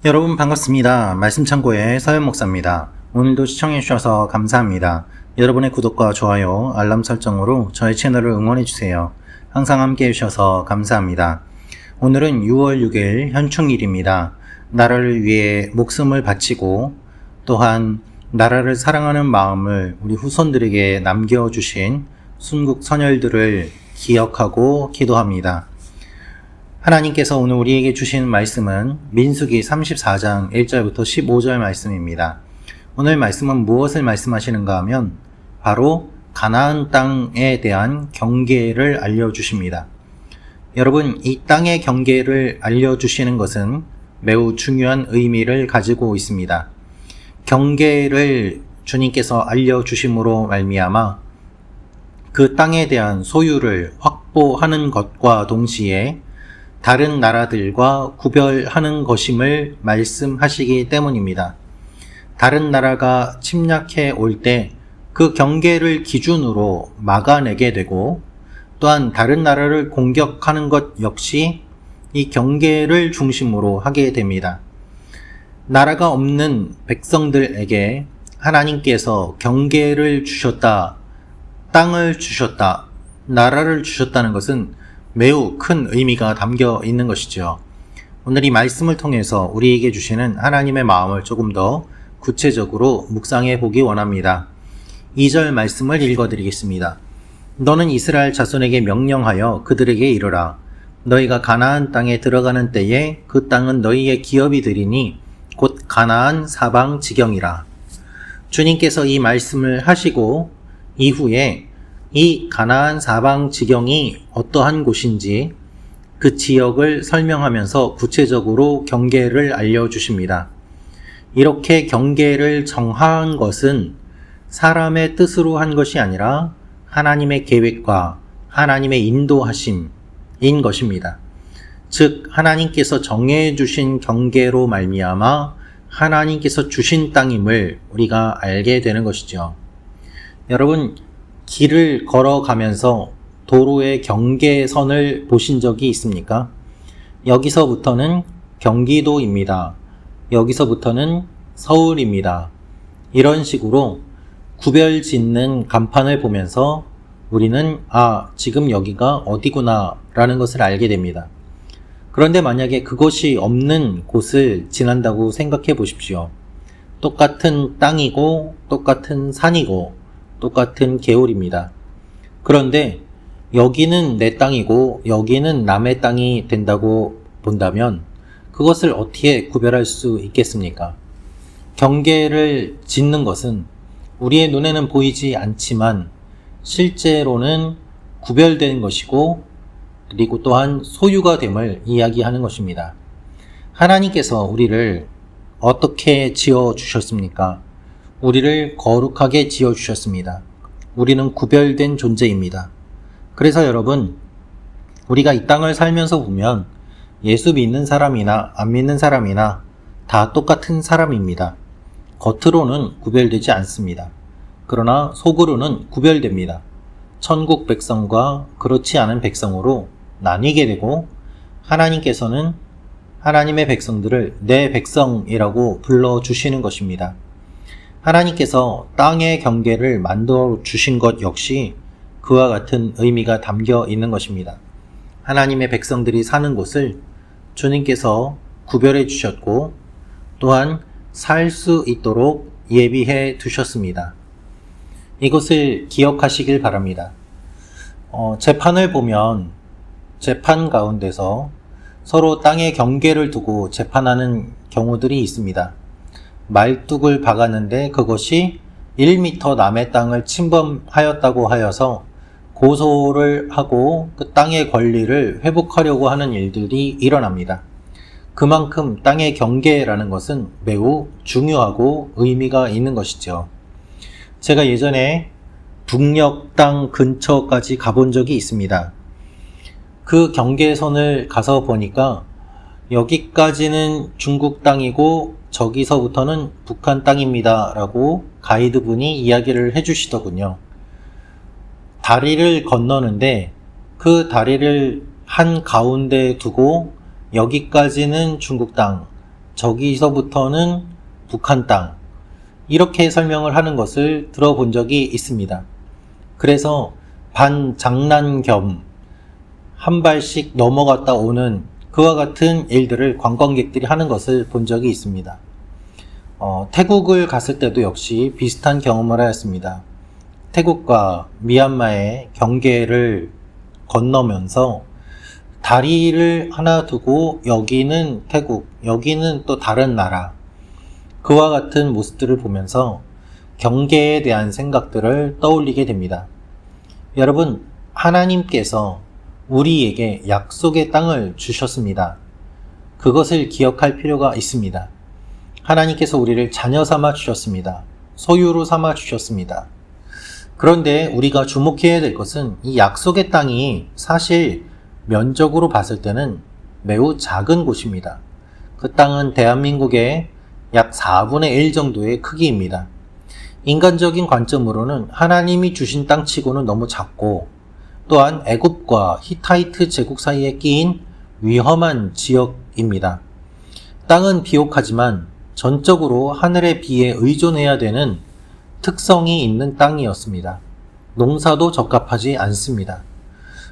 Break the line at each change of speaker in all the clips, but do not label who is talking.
여러분 반갑습니다. 말씀 창고의 서현 목사입니다. 오늘도 시청해 주셔서 감사합니다. 여러분의 구독과 좋아요, 알람 설정으로 저의 채널을 응원해 주세요. 항상 함께 해주셔서 감사합니다. 오늘은 6월 6일 현충일입니다. 나라를 위해 목숨을 바치고 또한 나라를 사랑하는 마음을 우리 후손들에게 남겨주신 순국 선열들을 기억하고 기도합니다. 하나님께서 오늘 우리에게 주신 말씀은 민수기 34장 1절부터 15절 말씀입니다. 오늘 말씀은 무엇을 말씀하시는가 하면 바로 가나안 땅에 대한 경계를 알려주십니다. 여러분, 이 땅의 경계를 알려주시는 것은 매우 중요한 의미를 가지고 있습니다. 경계를 주님께서 알려주심으로 말미암아 그 땅에 대한 소유를 확보하는 것과 동시에 다른 나라들과 구별하는 것임을 말씀하시기 때문입니다. 다른 나라가 침략해 올 때 그 경계를 기준으로 막아내게 되고 또한 다른 나라를 공격하는 것 역시 이 경계를 중심으로 하게 됩니다. 나라가 없는 백성들에게 하나님께서 경계를 주셨다, 땅을 주셨다, 나라를 주셨다는 것은 매우 큰 의미가 담겨 있는 것이죠. 오늘 이 말씀을 통해서 우리에게 주시는 하나님의 마음을 조금 더 구체적으로 묵상해 보기 원합니다. 2절 말씀을 읽어드리겠습니다. 너는 이스라엘 자손에게 명령하여 그들에게 이르라. 너희가 가나안 땅에 들어가는 때에 그 땅은 너희의 기업이 되리니 곧 가나안 사방 지경이라. 주님께서 이 말씀을 하시고 이후에 이 가나안 사방 지경이 어떠한 곳인지 그 지역을 설명하면서 구체적으로 경계를 알려주십니다. 이렇게 경계를 정한 것은 사람의 뜻으로 한 것이 아니라 하나님의 계획과 하나님의 인도하심인 것입니다. 즉 하나님께서 정해주신 경계로 말미암아 하나님께서 주신 땅임을 우리가 알게 되는 것이죠. 여러분, 길을 걸어가면서 도로의 경계선을 보신 적이 있습니까? 여기서부터는 경기도입니다. 여기서부터는 서울입니다. 이런 식으로 구별 짓는 간판을 보면서 우리는 지금 여기가 어디구나 라는 것을 알게 됩니다. 그런데 만약에 그것이 없는 곳을 지난다고 생각해 보십시오. 똑같은 땅이고 똑같은 산이고 똑같은 계율입니다. 그런데 여기는 내 땅이고 여기는 남의 땅이 된다고 본다면 그것을 어떻게 구별할 수 있겠습니까? 경계를 짓는 것은 우리의 눈에는 보이지 않지만 실제로는 구별된 것이고 그리고 또한 소유가 됨을 이야기하는 것입니다. 하나님께서 우리를 어떻게 지어주셨습니까? 우리를 거룩하게 지어주셨습니다. 우리는 구별된 존재입니다. 그래서 여러분, 우리가 이 땅을 살면서 보면 예수 믿는 사람이나 안 믿는 사람이나 다 똑같은 사람입니다. 겉으로는 구별되지 않습니다. 그러나 속으로는 구별됩니다. 천국 백성과 그렇지 않은 백성으로 나뉘게 되고 하나님께서는 하나님의 백성들을 내 백성이라고 불러주시는 것입니다. 하나님께서 땅의 경계를 만들어 주신 것 역시 그와 같은 의미가 담겨 있는 것입니다. 하나님의 백성들이 사는 곳을 주님께서 구별해 주셨고 또한 살 수 있도록 예비해 두셨습니다. 이것을 기억하시길 바랍니다. 재판을 보면 재판 가운데서 서로 땅의 경계를 두고 재판하는 경우들이 있습니다. 말뚝을 박았는데 그것이 1m 남의 땅을 침범하였다고 하여서 고소를 하고 그 땅의 권리를 회복하려고 하는 일들이 일어납니다. 그만큼 땅의 경계라는 것은 매우 중요하고 의미가 있는 것이죠. 제가 예전에 북녘 땅 근처까지 가본 적이 있습니다. 그 경계선을 가서 보니까 여기까지는 중국 땅이고 저기서부터는 북한 땅입니다 라고 가이드분이 이야기를 해주시더군요. 다리를 건너는데 그 다리를 한 가운데 두고 여기까지는 중국 땅, 저기서부터는 북한 땅, 이렇게 설명을 하는 것을 들어본 적이 있습니다. 그래서 반장난 겸 한 발씩 넘어갔다 오는 그와 같은 일들을 관광객들이 하는 것을 본 적이 있습니다. 태국을 갔을 때도 역시 비슷한 경험을 하였습니다. 태국과 미얀마의 경계를 건너면서 다리를 하나 두고 여기는 태국, 여기는 또 다른 나라, 그와 같은 모습들을 보면서 경계에 대한 생각들을 떠올리게 됩니다. 여러분, 하나님께서 우리에게 약속의 땅을 주셨습니다. 그것을 기억할 필요가 있습니다. 하나님께서 우리를 자녀 삼아 주셨습니다. 소유로 삼아 주셨습니다. 그런데 우리가 주목해야 될 것은 이 약속의 땅이 사실 면적으로 봤을 때는 매우 작은 곳입니다. 그 땅은 대한민국의 약 4분의 1 정도의 크기입니다. 인간적인 관점으로는 하나님이 주신 땅 치고는 너무 작고, 또한 애굽과 히타이트 제국 사이에 끼인 위험한 지역입니다. 땅은 비옥하지만 전적으로 하늘의 비에 의존해야 되는 특성이 있는 땅이었습니다. 농사도 적합하지 않습니다.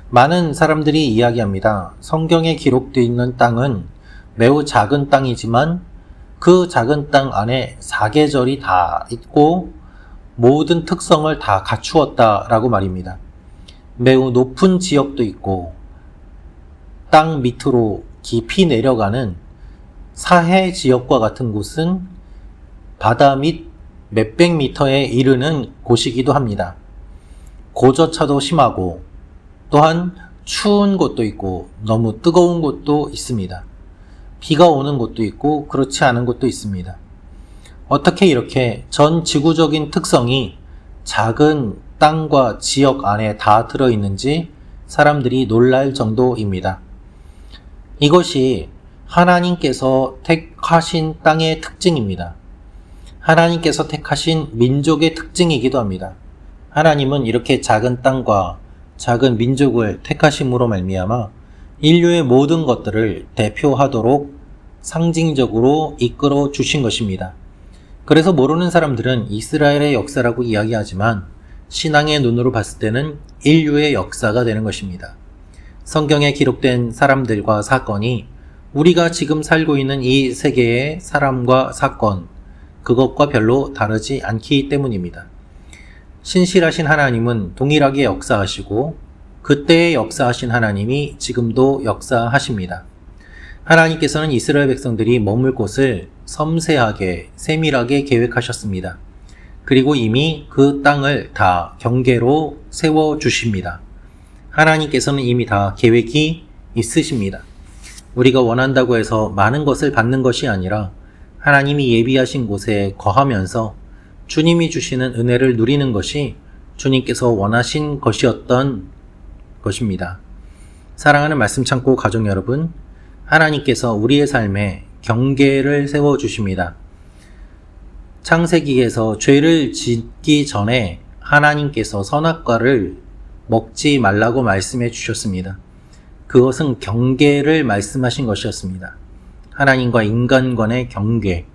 많은 사람들이 이야기합니다. 성경에 기록되어 있는 땅은 매우 작은 땅이지만 그 작은 땅 안에 사계절이 다 있고 모든 특성을 다 갖추었다라고 말입니다. 매우 높은 지역도 있고 땅 밑으로 깊이 내려가는 사해 지역과 같은 곳은 바다 밑 몇백 미터에 이르는 곳이기도 합니다. 고저차도 심하고 또한 추운 곳도 있고 너무 뜨거운 곳도 있습니다. 비가 오는 곳도 있고 그렇지 않은 곳도 있습니다. 어떻게 이렇게 전 지구적인 특성이 작은 땅과 지역 안에 다 들어있는지 사람들이 놀랄 정도입니다. 이것이 하나님께서 택하신 땅의 특징입니다. 하나님께서 택하신 민족의 특징이기도 합니다. 하나님은 이렇게 작은 땅과 작은 민족을 택하심으로 말미암아 인류의 모든 것들을 대표하도록 상징적으로 이끌어 주신 것입니다. 그래서 모르는 사람들은 이스라엘의 역사라고 이야기하지만 신앙의 눈으로 봤을 때는 인류의 역사가 되는 것입니다. 성경에 기록된 사람들과 사건이 우리가 지금 살고 있는 이 세계의 사람과 사건, 그것과 별로 다르지 않기 때문입니다. 신실하신 하나님은 동일하게 역사하시고 그때의 역사하신 하나님이 지금도 역사하십니다. 하나님께서는 이스라엘 백성들이 머물 곳을 섬세하게 세밀하게 계획하셨습니다. 그리고 이미 그 땅을 다 경계로 세워주십니다. 하나님께서는 이미 다 계획이 있으십니다. 우리가 원한다고 해서 많은 것을 받는 것이 아니라 하나님이 예비하신 곳에 거하면서 주님이 주시는 은혜를 누리는 것이 주님께서 원하신 것이었던 것입니다. 사랑하는 말씀 창고 가족 여러분, 하나님께서 우리의 삶에 경계를 세워주십니다. 창세기에서 죄를 짓기 전에 하나님께서 선악과를 먹지 말라고 말씀해 주셨습니다. 그것은 경계를 말씀하신 것이었습니다. 하나님과 인간 간의 경계,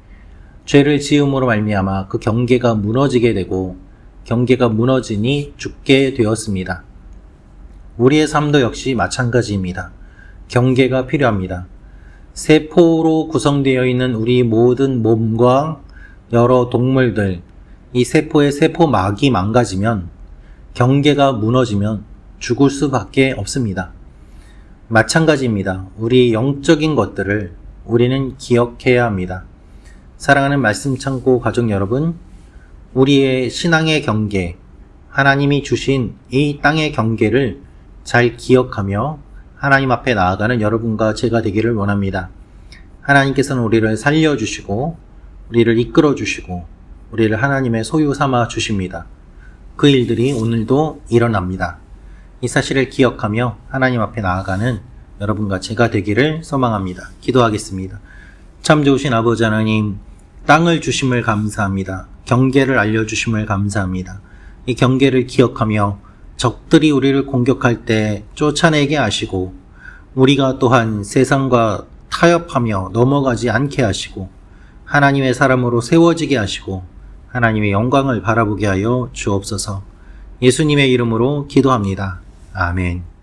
죄를 지음으로 말미암아 그 경계가 무너지게 되고 경계가 무너지니 죽게 되었습니다. 우리의 삶도 역시 마찬가지입니다. 경계가 필요합니다. 세포로 구성되어 있는 우리 모든 몸과 여러 동물들, 이 세포의 세포막이 망가지면, 경계가 무너지면 죽을 수밖에 없습니다. 마찬가지입니다. 우리 영적인 것들을 우리는 기억해야 합니다. 사랑하는 말씀 창고 가족 여러분, 우리의 신앙의 경계, 하나님이 주신 이 땅의 경계를 잘 기억하며 하나님 앞에 나아가는 여러분과 제가 되기를 원합니다. 하나님께서는 우리를 살려주시고 우리를 이끌어주시고 우리를 하나님의 소유 삼아 주십니다. 그 일들이 오늘도 일어납니다. 이 사실을 기억하며 하나님 앞에 나아가는 여러분과 제가 되기를 소망합니다. 기도하겠습니다. 참 좋으신 아버지 하나님, 땅을 주심을 감사합니다. 경계를 알려주심을 감사합니다. 이 경계를 기억하며 적들이 우리를 공격할 때 쫓아내게 하시고 우리가 또한 세상과 타협하며 넘어가지 않게 하시고 하나님의 사람으로 세워지게 하시고 하나님의 영광을 바라보게 하여 주옵소서. 예수님의 이름으로 기도합니다. 아멘.